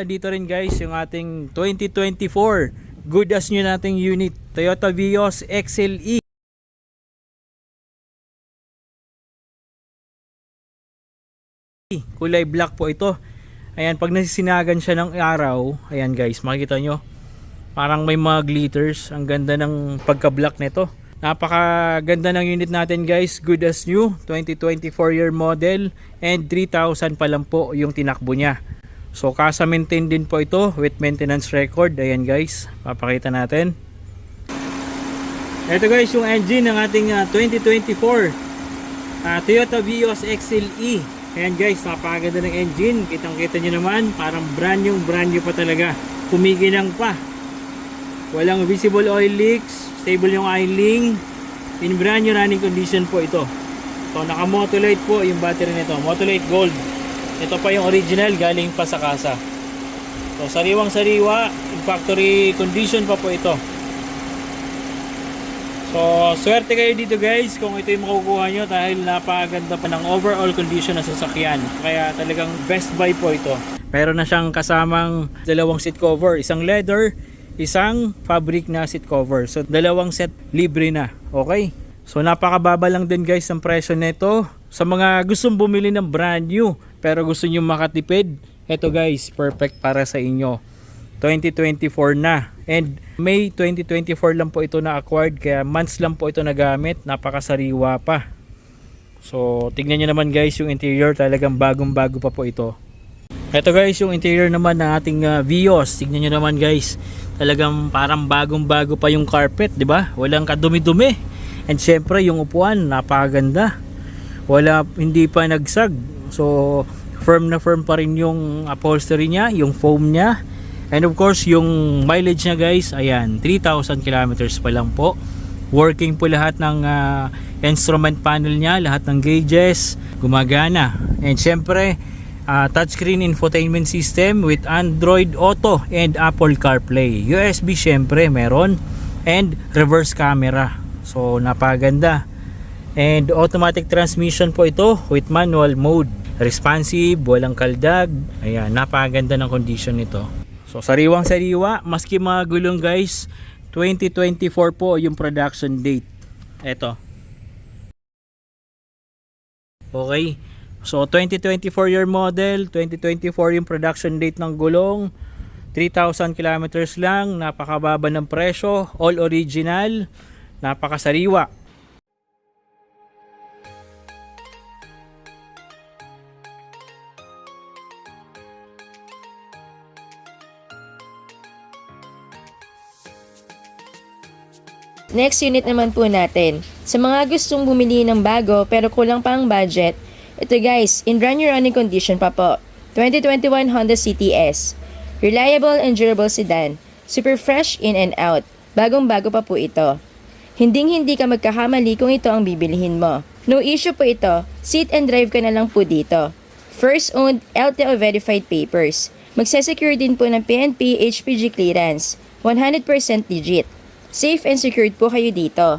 Dito rin guys yung ating 2024 good as new nating unit, Toyota Vios XLE. Kulay black po ito. Ayan, pag nasisinagan siya ng araw, ayan guys, makikita nyo parang may mga glitters. Ang ganda ng pagka-black nito. Napakaganda ng unit natin guys, good as new, 2024 year model, and 3,000 pa lang po yung tinakbo niya. So kasa maintain din po ito with maintenance record. Ayan guys, papakita natin. Ito guys yung engine ng ating 2024 Toyota Vios XLE. Ayan guys, napakaganda ng engine. Kitang kita nyo naman, parang brand new pa talaga. Kumikinang pa. Walang visible oil leaks, stable yung idling. In brand new running condition po ito. So naka Motolite po yung battery nito, Motolite Gold. Ito pa yung original, galing pa sa kasa. So sariwang sariwa, in factory condition pa po ito. So swerte kayo dito guys kung ito yung makukuha nyo, dahil napakaganda pa ng overall condition ng sasakyan. Kaya talagang best buy po ito. Meron na siyang kasamang dalawang seat cover, isang leather, isang fabric na seat cover. So dalawang set libre na. Okay, so napakababa lang din guys ang presyo nito. Sa mga gustong bumili ng brand new pero gusto nyo makatipid, ito guys, perfect para sa inyo. 2024 na, and May 2024 lang po ito na acquired, kaya months lang po ito nagamit. Napakasariwa pa. So tignan nyo naman guys yung interior, talagang bagong bago pa po ito. Ito guys yung interior naman ng ating Vios. Tignan nyo naman guys, talagang parang bagong bago pa yung carpet, di ba? Walang kadumi-dumi. And syempre yung upuan, napakaganda. Hindi pa nagsag. So firm na firm pa rin yung upholstery niya, yung foam niya. And of course yung mileage niya guys, ayan, 3,000 kilometers pa lang po. Working po lahat ng instrument panel niya, lahat ng gauges, gumagana. And syempre touchscreen infotainment system with Android Auto and Apple CarPlay. USB syempre meron, and reverse camera. So napaganda. And automatic transmission po ito with manual mode. Responsive, walang kaldag. Ayan, napaganda ng condition nito. So sariwang sariwa, maski mga gulong guys, 2024 po yung production date. Eto. Okay. So 2024 year model, 2024 yung production date ng gulong. 3,000 kilometers lang, napakababa ng presyo, all original, napakasariwa. Next unit naman po natin. Sa mga gustong bumili ng bago pero kulang pa ang budget, ito guys, in brand new running condition pa po. 2021 Honda CTS. Reliable and durable sedan. Super fresh in and out. Bagong bago pa po ito. Hindi ka magkakamali kung ito ang bibilihin mo. No issue po ito. Sit and drive ka na lang po dito. First owned LTO verified papers. Magsesecure din po ng PNP HPG clearance. 100% legit. Safe and secured po kayo dito.